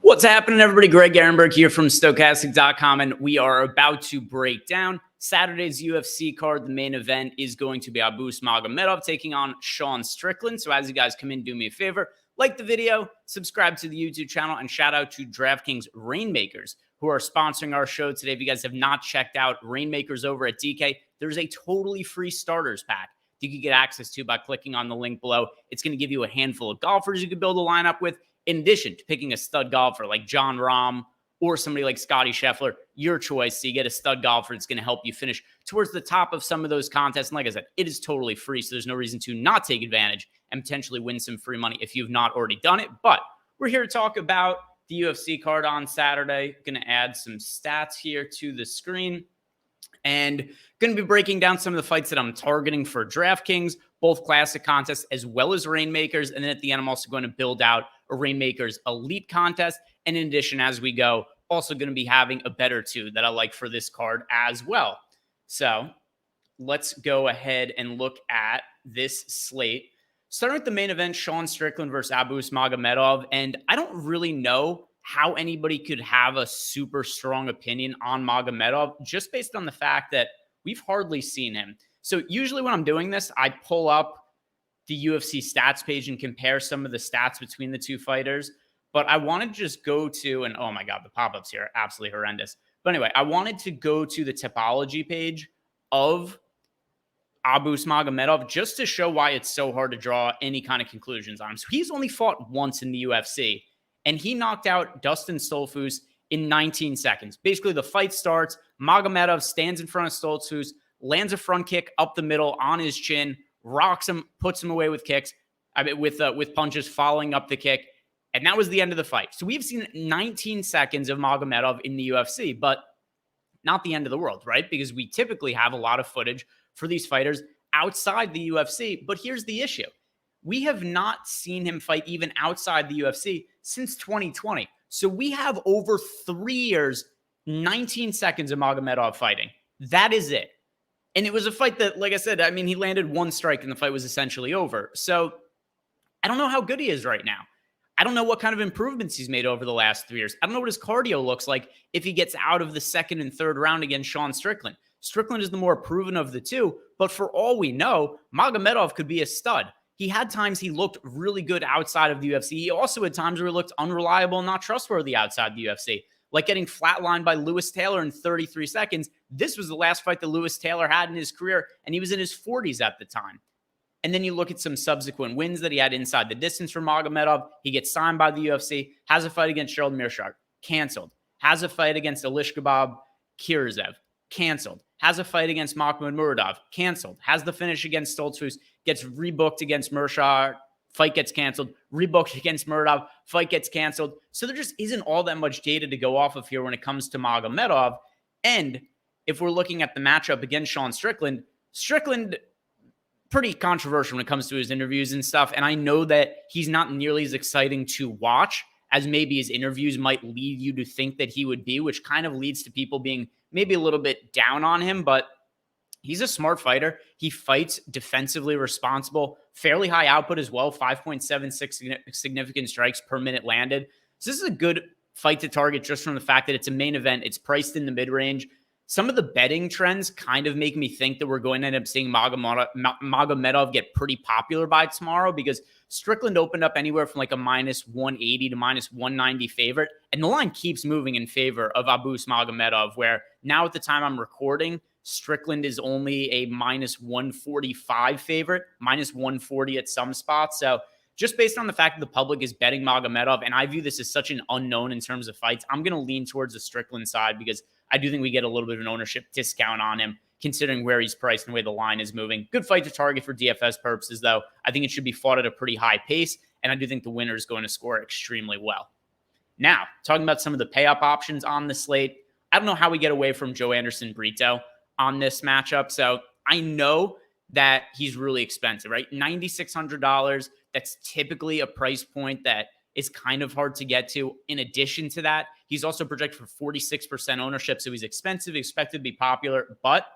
What's happening, everybody? Greg Ehrenberg here from Stokastic.com, and we are about to break down Saturday's UFC card. The main event is going to be Magomedov taking on Sean Strickland. So as you guys come in, do me a favor, like the video, subscribe to the YouTube channel, and shout out to DraftKings Rainmakers, who are sponsoring our show today. If you guys have not checked out Rainmakers over at DK, there's a totally free starters pack you can get access to by clicking on the link below. It's going to give you a handful of golfers you can build a lineup with, in addition to picking a stud golfer like John Rahm or somebody like Scotty Scheffler, your choice. So you get a stud golfer that's going to help you finish towards the top of some of those contests. And like I said, it is totally free, so there's no reason to not take advantage and potentially win some free money if you've not already done it. But we're here to talk about the UFC card on Saturday. Going to add some stats here to the screen and going to be breaking down some of the fights that I'm targeting for DraftKings, both classic contests as well as Rainmakers. And then at the end, I'm also going to build out a Rainmakers Elite contest. And in addition, as we go, also going to be having a bet or two that I like for this card as well. So let's go ahead and look at this slate. Starting with the main event, Sean Strickland versus Magomedov. And I don't really know how anybody could have a super strong opinion on Magomedov just based on the fact that we've hardly seen him. So usually when I'm doing this, I pull up the UFC stats page and compare some of the stats between the two fighters. But I wanted to just go to, and oh my God, the pop-ups here are absolutely horrendous. But anyway, I wanted to go to the topology page of Magomedov just to show why it's so hard to draw any kind of conclusions on him. So he's only fought once in the UFC, and he knocked out Dustin Stoltzfus in 19 seconds. Basically, the fight starts, Magomedov stands in front of Stoltzfus, lands a front kick up the middle on his chin, rocks him, puts him away with kicks, with punches following up the kick, and that was the end of the fight. So we've seen 19 seconds of Magomedov in the UFC, but not the end of the world, right? Because we typically have a lot of footage for these fighters outside the UFC, but here's the issue. We have not seen him fight even outside the UFC since 2020. So we have over 3 years, 19 seconds of Magomedov fighting. That is it. And it was a fight that, like I said, I mean, he landed one strike and the fight was essentially over. So I don't know how good he is right now. I don't know what kind of improvements he's made over the last 3 years. I don't know what his cardio looks like if he gets out of the second and third round against Sean Strickland. Strickland is the more proven of the two, but for all we know, Magomedov could be a stud. He had times he looked really good outside of the UFC. He also had times where he looked unreliable and not trustworthy outside the UFC, like getting flatlined by Lewis Taylor in 33 seconds. This was the last fight that Lewis Taylor had in his career, and he was in his 40s at the time. And then you look at some subsequent wins that he had inside the distance from Magomedov. He gets signed by the UFC, has a fight against Gerald Meerschaert, canceled. Has a fight against Alishkabab Kirzaev, canceled. Has a fight against Magomedov, canceled. Has the finish against Stoltzfus, gets rebooked against Meerschaert, fight gets canceled. Rebooked against Murdoch, fight gets canceled. So there just isn't all that much data to go off of here when it comes to Magomedov. And if we're looking at the matchup against Sean Strickland, pretty controversial when it comes to his interviews and stuff. And I know that he's not nearly as exciting to watch as maybe his interviews might lead you to think that he would be, which kind of leads to people being maybe a little bit down on him. But he's a smart fighter. He fights defensively responsible, fairly high output as well, 5.76 significant strikes per minute landed. So this is a good fight to target just from the fact that it's a main event. It's priced in the mid-range. Some of the betting trends kind of make me think that we're going to end up seeing Magomedov get pretty popular by tomorrow, because Strickland opened up anywhere from like a minus 180 to minus 190 favorite. And the line keeps moving in favor of Magomedov, where now at the time I'm recording, Strickland is only a minus 145 favorite, minus 140 at some spots. So just based on the fact that the public is betting Magomedov, and I view this as such an unknown in terms of fights, I'm going to lean towards the Strickland side, because I do think we get a little bit of an ownership discount on him, considering where he's priced and the way the line is moving. Good fight to target for DFS purposes, though. I think it should be fought at a pretty high pace, and I do think the winner is going to score extremely well. Now, talking about some of the pay-up options on the slate, I don't know how we get away from Joe Anderson Brito on this matchup. So I know that he's really expensive, right? $9,600. That's typically a price point that is kind of hard to get to. In addition to that, he's also projected for 46% ownership. So he's expensive, expected to be popular. But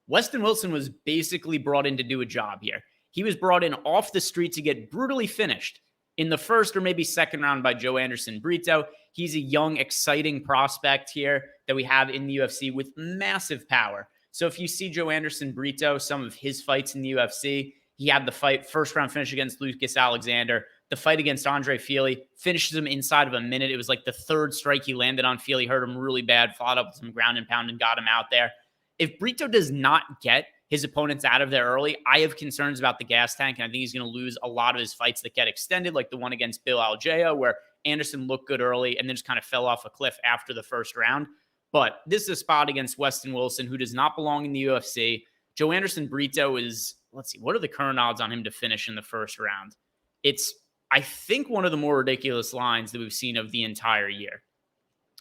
Weston Wilson was basically brought in to do a job here. He was brought in off the street to get brutally finished in the first or maybe second round by Joe Anderson Brito. He's a young, exciting prospect here that we have in the UFC with massive power. So if you see Joe Anderson Brito, some of his fights in the UFC, he had the first round finish against Lucas Alexander. The fight against Andre Fili finishes him inside of a minute. It was like the third strike he landed on Fili, hurt him really bad, followed up with some ground and pound and got him out there. If Brito does not get his opponents out of there early, I have concerns about the gas tank, and I think he's going to lose a lot of his fights that get extended, like the one against Bill Algea, where Anderson looked good early and then just kind of fell off a cliff after the first round. But this is a spot against Weston Wilson, who does not belong in the UFC. Joe Anderson Brito is, let's see, what are the current odds on him to finish in the first round? It's, I think, one of the more ridiculous lines that we've seen of the entire year.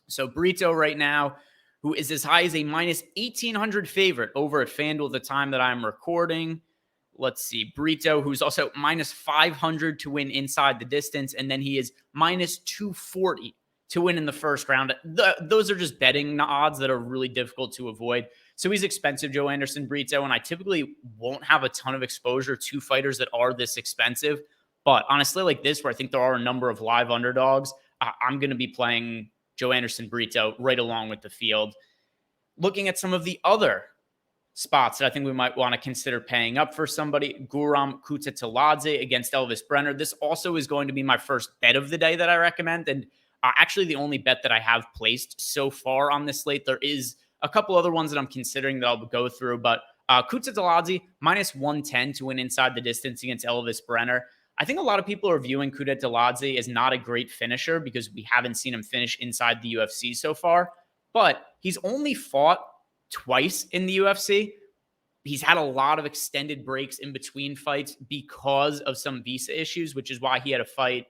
So Brito right now, who is as high as a minus 1,800 favorite over at FanDuel at the time that I'm recording. Let's see, Brito, who's also minus 500 to win inside the distance, and then he is minus 240 to win in the first round. Those are just betting odds that are really difficult to avoid. So he's expensive, Joe Anderson Brito, and I typically won't have a ton of exposure to fighters that are this expensive. But honestly, like this, where I think there are a number of live underdogs, I'm going to be playing Joe Anderson Brito right along with the field. Looking at some of the other spots that I think we might want to consider paying up for somebody, Guram Kutateladze against Elvis Brenner. This also is going to be my first bet of the day that I recommend, and actually the only bet that I have placed so far on this slate. There is a couple other ones that I'm considering that I'll go through, but Kutateladze minus 110 to win inside the distance against Elvis Brenner. I think a lot of people are viewing Kutateladze as not a great finisher because we haven't seen him finish inside the UFC so far, but he's only fought twice in the UFC. He's had a lot of extended breaks in between fights because of some visa issues, which is why he had a fight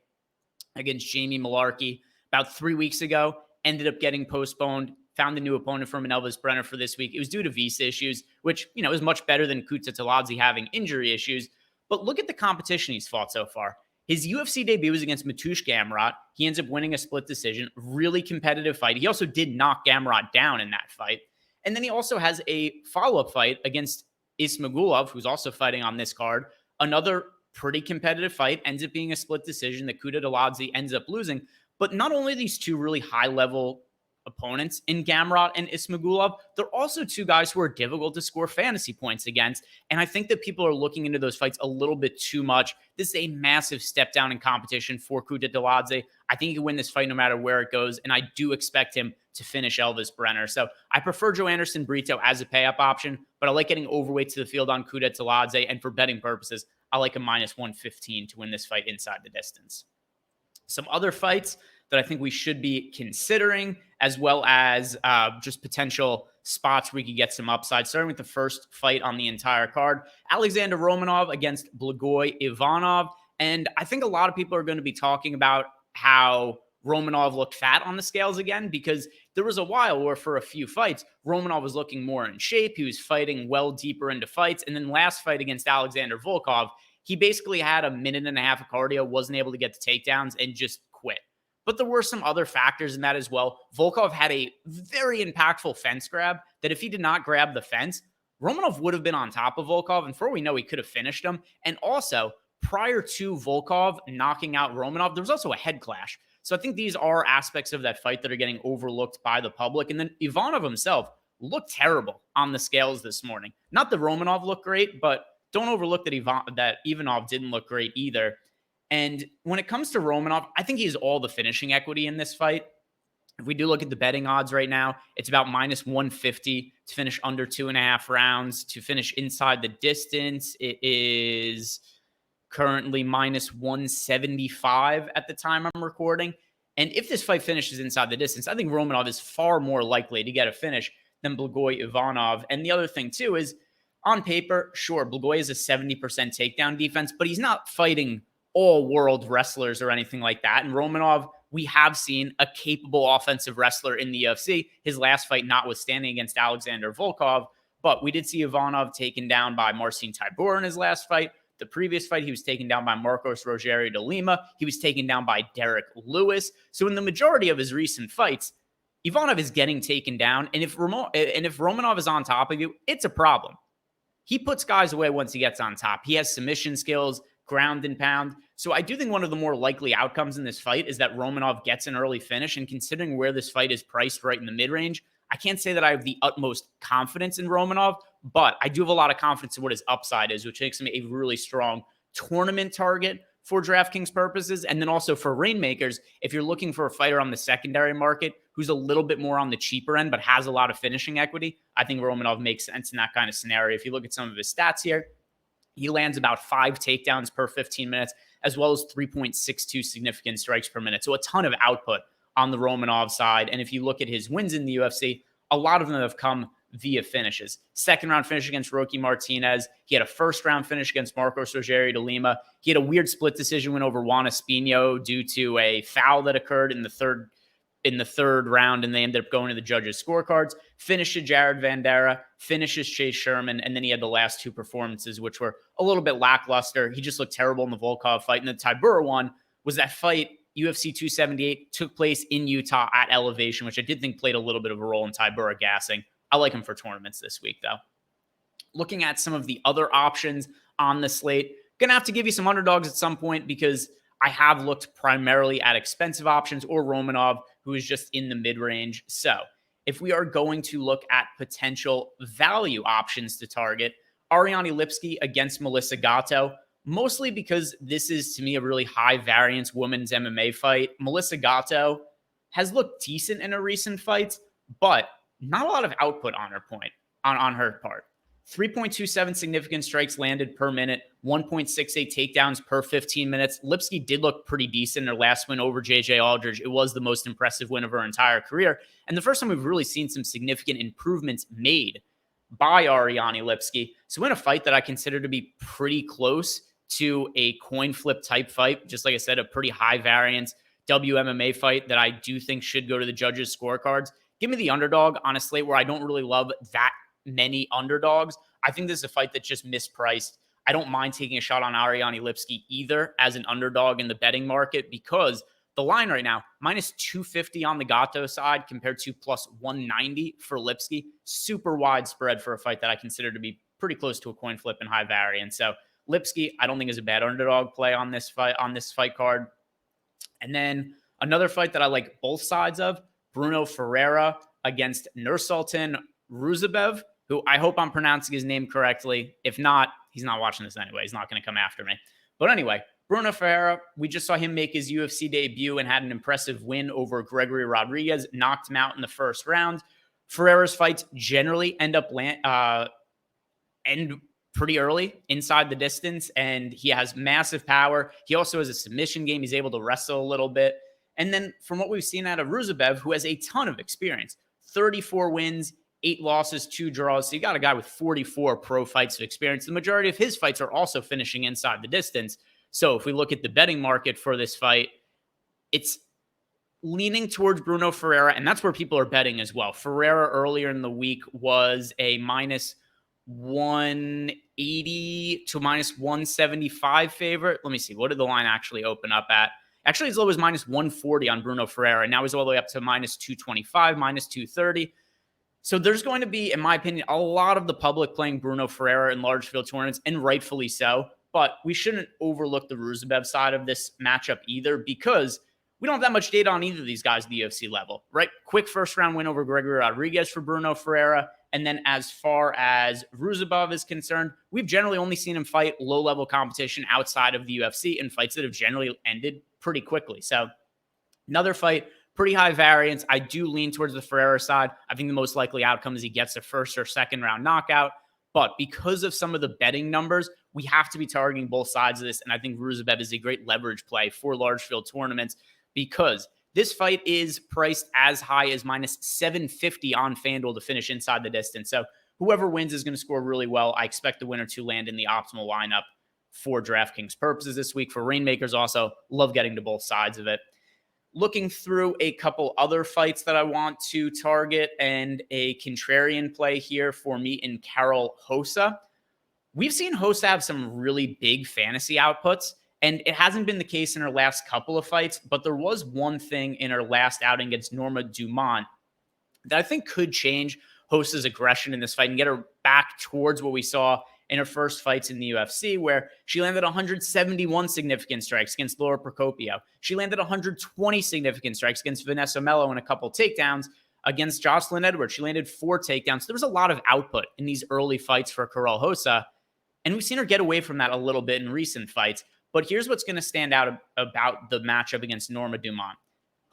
against Jamie Malarkey about 3 weeks ago, ended up getting postponed, found a new opponent from an Elvis Brenner for this week. It was due to visa issues, which, is much better than Kutateladze having injury issues. But look at the competition he's fought so far. His UFC debut was against Mateusz Gamrot. He ends up winning a split decision, really competitive fight. He also did knock Gamrot down in that fight. And then he also has a follow-up fight against Ismagulov, who's also fighting on this card. Another pretty competitive fight, ends up being a split decision that Kutateladze ends up losing. But not only these two really high-level opponents in Gamrot and Ismagulov, they're also two guys who are difficult to score fantasy points against. And I think that people are looking into those fights a little bit too much. This is a massive step down in competition for Kutateladze. I think he can win this fight no matter where it goes, and I do expect him to finish Elvis Brenner. So I prefer Joe Anderson Brito as a pay-up option, but I like getting overweight to the field on Kutateladze, and for betting purposes, I like a minus 115 to win this fight inside the distance. Some other fights that I think we should be considering, as well as just potential spots where we could get some upside. Starting with the first fight on the entire card, Alexander Romanov against Blagoy Ivanov. And I think a lot of people are going to be talking about how Romanov looked fat on the scales again, because there was a while where for a few fights, Romanov was looking more in shape. He was fighting well deeper into fights. And then last fight against Alexander Volkov, he basically had a minute and a half of cardio, wasn't able to get the takedowns, and just quit. But there were some other factors in that as well. Volkov had a very impactful fence grab that if he did not grab the fence, Romanov would have been on top of Volkov, and for all we know, he could have finished him. And also, prior to Volkov knocking out Romanov, there was also a head clash. So I think these are aspects of that fight that are getting overlooked by the public. And then Ivanov himself looked terrible on the scales this morning. Not that Romanov looked great, but don't overlook that Ivanov didn't look great either. And when it comes to Romanov, I think he has all the finishing equity in this fight. If we do look at the betting odds right now, it's about minus 150 to finish under 2.5 rounds. To finish inside the distance, it is currently minus 175 at the time I'm recording. And if this fight finishes inside the distance, I think Romanov is far more likely to get a finish than Blagoy Ivanov. And the other thing, too, is on paper, sure, Blagoy is a 70% takedown defense, but he's not fighting all-world wrestlers or anything like that. And Romanov, we have seen a capable offensive wrestler in the UFC, his last fight notwithstanding against Alexander Volkov. But we did see Ivanov taken down by Marcin Tybura in his last fight. The previous fight, he was taken down by Marcos Rogério de Lima. He was taken down by Derek Lewis. So in the majority of his recent fights, Ivanov is getting taken down. And if Romanov is on top of you, it's a problem. He puts guys away once he gets on top. He has submission skills, ground and pound. So I do think one of the more likely outcomes in this fight is that Romanov gets an early finish. And considering where this fight is priced right in the mid-range, I can't say that I have the utmost confidence in Romanov, but I do have a lot of confidence in what his upside is, which makes him a really strong tournament target for DraftKings purposes. And then also for Rainmakers, if you're looking for a fighter on the secondary market who's a little bit more on the cheaper end, but has a lot of finishing equity, I think Romanov makes sense in that kind of scenario. If you look at some of his stats here, he lands about 5 takedowns per 15 minutes, as well as 3.62 significant strikes per minute. So a ton of output on the Romanov side. And if you look at his wins in the UFC, a lot of them have come via finishes. Second round finish against Rocky Martinez. He had a first round finish against Marcos Rogério de Lima. He had a weird split decision win over Juan Espino due to a foul that occurred in the third round, and they ended up going to the judges' scorecards. Finishes Jared Vandera, finishes Chase Sherman, and then he had the last 2 performances, which were a little bit lackluster. He just looked terrible in the Volkov fight. And the Tybura one was that fight, UFC 278, took place in Utah at elevation, which I did think played a little bit of a role in Tybura gassing. I like him for tournaments this week, though. Looking at some of the other options on the slate, gonna have to give you some underdogs at some point because I have looked primarily at expensive options or Romanov, who is just in the mid-range. So if we are going to look at potential value options to target, Ariane Lipsky against Melissa Gatto, mostly because this is, to me, a really high-variance women's MMA fight. Melissa Gatto has looked decent in her recent fights, but not a lot of output on her part. 3.27 significant strikes landed per minute, 1.68 takedowns per 15 minutes. Lipsky did look pretty decent in her last win over JJ Aldridge. It was the most impressive win of her entire career. And the first time we've really seen some significant improvements made by Ariane Lipsky. So in a fight that I consider to be pretty close to a coin flip type fight, just like I said, a pretty high variance WMMA fight that I do think should go to the judges' scorecards, give me the underdog on a slate where I don't really love that many underdogs. I think this is a fight that's just mispriced. I don't mind taking a shot on Ariane Lipsky either as an underdog in the betting market because the line right now, minus 250 on the Gatto side compared to plus 190 for Lipsky. Super wide spread for a fight that I consider to be pretty close to a coin flip and high variance. So Lipsky, I don't think is a bad underdog play on this fight card. And then another fight that I like both sides of, Bruno Ferreira against Nursultan Roosevelt, who I hope I'm pronouncing his name correctly. If not, he's not watching this anyway. He's not going to come after me. But anyway, Bruno Ferreira, we just saw him make his UFC debut and had an impressive win over Gregory Rodriguez, knocked him out in the first round. Ferreira's fights generally end pretty early inside the distance, and he has massive power. He also has a submission game. He's able to wrestle a little bit. And then from what we've seen out of Roosevelt, who has a ton of experience, 34 wins, 8 losses, 2 draws. So you got a guy with 44 pro fights of experience. The majority of his fights are also finishing inside the distance. So if we look at the betting market for this fight, it's leaning towards Bruno Ferreira, and that's where people are betting as well. Ferreira earlier in the week was a minus 180 to minus 175 favorite. Let me see. What did the line actually open up at? Actually, as low as minus 140 on Bruno Ferreira. And now he's all the way up to minus 225, minus 230. So there's going to be, in my opinion, a lot of the public playing Bruno Ferreira in large field tournaments, and rightfully so. But we shouldn't overlook the Roosevelt side of this matchup either, because we don't have that much data on either of these guys at the UFC level, right? Quick first round win over Gregory Rodriguez for Bruno Ferreira. And then as far as Roosevelt is concerned, we've generally only seen him fight low-level competition outside of the UFC in fights that have generally ended pretty quickly. So another fight, pretty high variance. I do lean towards the Ferreira side. I think the most likely outcome is he gets a first or second round knockout. But because of some of the betting numbers, we have to be targeting both sides of this. And I think Roosevelt is a great leverage play for large field tournaments because this fight is priced as high as minus 750 on FanDuel to finish inside the distance. So whoever wins is going to score really well. I expect the winner to land in the optimal lineup for DraftKings purposes this week. For Rainmakers also, love getting to both sides of it. Looking through a couple other fights that I want to target and a contrarian play here for me in Carol Hosa. We've seen Hosa have some really big fantasy outputs, and it hasn't been the case in her last couple of fights, but there was one thing in her last outing against Norma Dumont that I think could change Hosa's aggression in this fight and get her back towards what we saw in her first fights in the UFC, where she landed 171 significant strikes against Laura Procopio. She landed 120 significant strikes against Vanessa Mello and a couple takedowns. Against Jocelyn Edwards, she landed 4 takedowns. There was a lot of output in these early fights for Karol Rosa, and we've seen her get away from that a little bit in recent fights. But here's what's going to stand out about the matchup against Norma Dumont.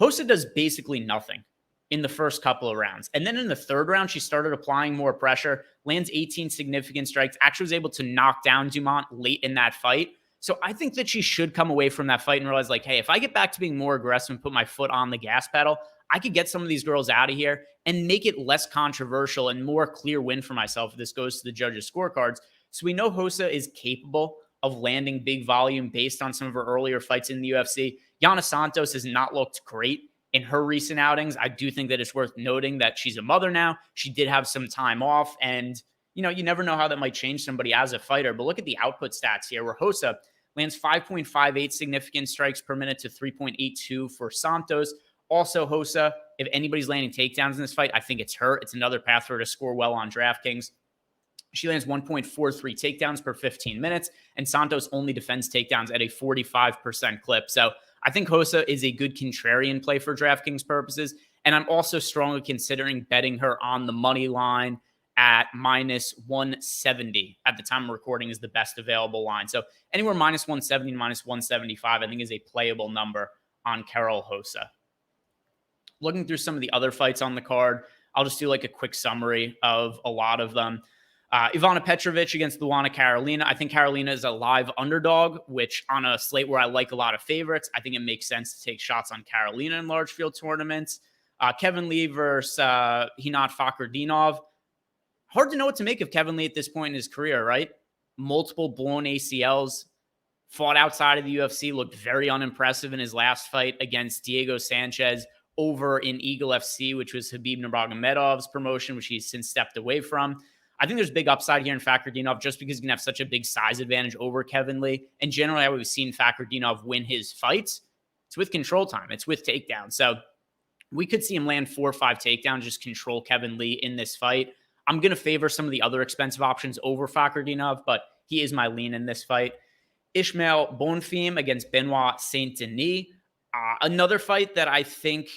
Hosa does basically nothing in the first couple of rounds. And then in the third round, she started applying more pressure, lands 18 significant strikes, actually was able to knock down Dumont late in that fight. So I think that she should come away from that fight and realize, like, hey, if I get back to being more aggressive and put my foot on the gas pedal, I could get some of these girls out of here and make it less controversial and more clear win for myself if this goes to the judges' scorecards. So we know Hosa is capable of landing big volume based on some of her earlier fights in the UFC. Yana Santos has not looked great in her recent outings. I do think that it's worth noting that she's a mother now. She did have some time off, and you never know how that might change somebody as a fighter. But look at the output stats here, where Hosa lands 5.58 significant strikes per minute to 3.82 for Santos. Also, Hosa, if anybody's landing takedowns in this fight, I think it's her. It's another path for her to score well on DraftKings. She lands 1.43 takedowns per 15 minutes, and Santos only defends takedowns at a 45% clip. So I think Hosa is a good contrarian play for DraftKings purposes, and I'm also strongly considering betting her on the money line at minus 170 at the time of recording is the best available line. So anywhere minus 170 to minus 175, I think is a playable number on Karol Rosa. Looking through some of the other fights on the card, I'll just do like a quick summary of a lot of them. Ivana Petrovic against Luana Carolina. I think Carolina is a live underdog, which on a slate where I like a lot of favorites, I think it makes sense to take shots on Carolina in large field tournaments. Kevin Lee versus Hinat Fakhretdinov. Hard to know what to make of Kevin Lee at this point in his career, right? Multiple blown ACLs, fought outside of the UFC, looked very unimpressive in his last fight against Diego Sanchez over in Eagle FC, which was Khabib Nurmagomedov's promotion, which he's since stepped away from. I think there's big upside here in Fakhretdinov just because he's going to have such a big size advantage over Kevin Lee. And generally, how we've seen Fakhretdinov win his fights, it's with control time. It's with takedowns. So we could see him land 4 or 5 takedowns, just control Kevin Lee in this fight. I'm going to favor some of the other expensive options over Fakhretdinov, but he is my lean in this fight. Ishmael Bonfim against Benoit Saint-Denis. Another fight that I think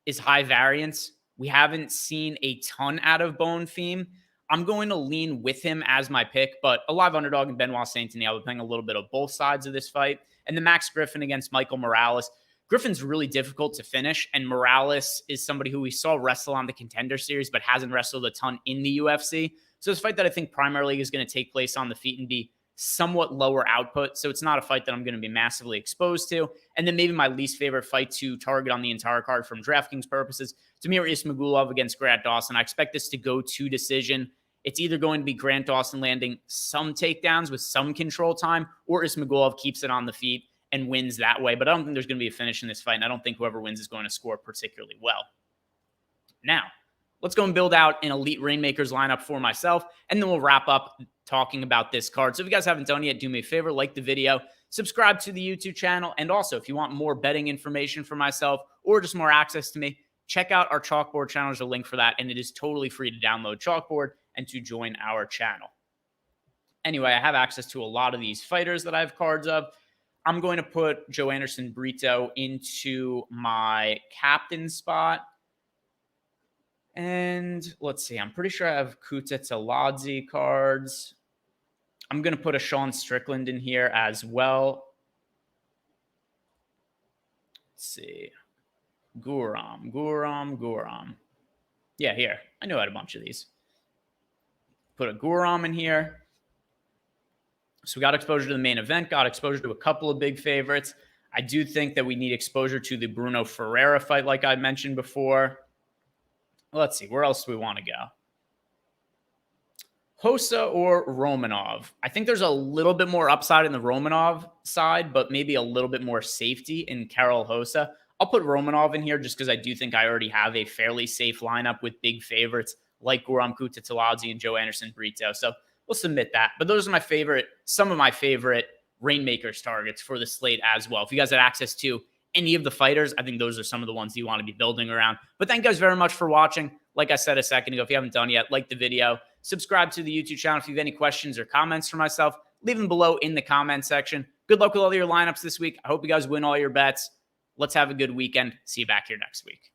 is high variance. We haven't seen a ton out of Bonfim. I'm going to lean with him as my pick, but a live underdog in Benoit Saint-Denis. I'll be playing a little bit of both sides of this fight. And then Max Griffin against Michael Morales. Griffin's really difficult to finish, and Morales is somebody who we saw wrestle on the Contender Series, but hasn't wrestled a ton in the UFC. So it's a fight that I think primarily is going to take place on the feet and be somewhat lower output. So it's not a fight that I'm going to be massively exposed to. And then maybe my least favorite fight to target on the entire card from DraftKings purposes, Damir Ismagulov against Grant Dawson. I expect this to go to decision. It's either going to be Grant Dawson landing some takedowns with some control time, or Ismagulov keeps it on the feet and wins that way. But I don't think there's going to be a finish in this fight, and I don't think whoever wins is going to score particularly well. Now, let's go and build out an Elite Rainmakers lineup for myself, and then we'll wrap up talking about this card. So if you guys haven't done yet, do me a favor, like the video, subscribe to the YouTube channel, and also if you want more betting information for myself or just more access to me, check out our Chalkboard channel. There's a link for that, and it is totally free to download Chalkboard and to join our channel. Anyway, I have access to a lot of these fighters that I have cards of. I'm going to put Joe Anderson Brito into my captain spot. And let's see, I'm pretty sure I have Kuta Taladze cards. I'm going to put a Sean Strickland in here as well. Let's see. Guram. Yeah, here. I knew I had a bunch of these. Put a Guram in here. So we got exposure to the main event, got exposure to a couple of big favorites. I do think that we need exposure to the Bruno Ferreira fight, like I mentioned before. Let's see, where else do we want to go? Hosa or Romanov? I think there's a little bit more upside in the Romanov side, but maybe a little bit more safety in Karol Rosa. I'll put Romanov in here just because I do think I already have a fairly safe lineup with big favorites like Guram Kuta Taladze and Joe Anderson Brito. So we'll submit that. But those are some of my favorite Rainmakers targets for the slate as well. If you guys have access to any of the fighters, I think those are some of the ones you want to be building around. But thank you guys very much for watching. Like I said a second ago, if you haven't done yet, like the video, Subscribe to the YouTube channel. If you have any questions or comments for myself, leave them below in the comment section. Good luck with all your lineups this week. I hope you guys win all your bets. Let's have a good weekend. See you back here next week.